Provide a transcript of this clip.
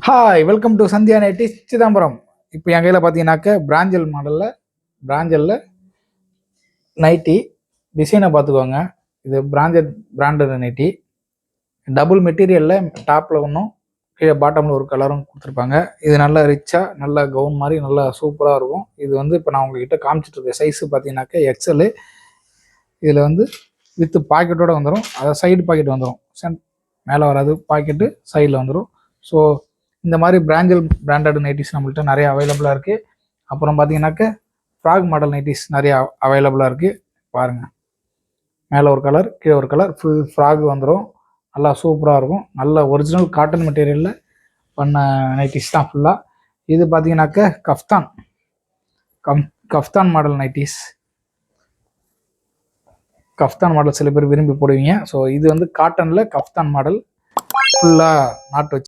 Hi welcome to Sandhya nighties Chidambaram. இப்போ என் கையில் பார்த்தீங்கன்னாக்க பிராஞ்சலில் நைட்டி டிசைனை பார்த்துக்கோங்க. இது பிராண்டட் நைட்டி, டபுள் மெட்டீரியலில் டாப்பில் ஒன்றும் கீழே பாட்டமில் ஒரு கலரும் கொடுத்துருப்பாங்க. இது நல்லா ரிச்சாக நல்லா கவுன் மாதிரி நல்லா சூப்பராக இருக்கும். இது இப்போ நான் உங்ககிட்ட காமிச்சிட்டு இருக்க சைஸு பார்த்தீங்கன்னாக்க எக்ஸலு. இதில் வித்து பாக்கெட்டோடு வந்துடும். அதாவது சைடு பாக்கெட் வந்துடும், மேலே வராது, பாக்கெட்டு சைடில் வந்துடும். ஸோ இந்த மாதிரி பிராண்டட் நைட்டிஸ் நம்மள்கிட்ட நிறைய அவைலபிளாக இருக்குது. அப்புறம் பார்த்தீங்கன்னாக்க ஃப்ராக் மாடல் நைட்டிஸ் நிறைய அவைலபிளாக இருக்குது. பாருங்கள், மேலே ஒரு கலர் கீழே ஒரு கலர் ஃபுல் ஃப்ராக் வந்துடும். நல்லா சூப்பராக இருக்கும். நல்ல ஒரிஜினல் காட்டன் மெட்டீரியலில் பண்ண நைட்டிஸ் தான் ஃபுல்லாக. இது பார்த்தீங்கன்னாக்க kaftan model nighties. Kaftan model சில பேர் விரும்பி போடுவீங்க. ஸோ இது காட்டனில் கஃப்தான் மாடல் ஃபுல்லாக நாட்டு வச்சு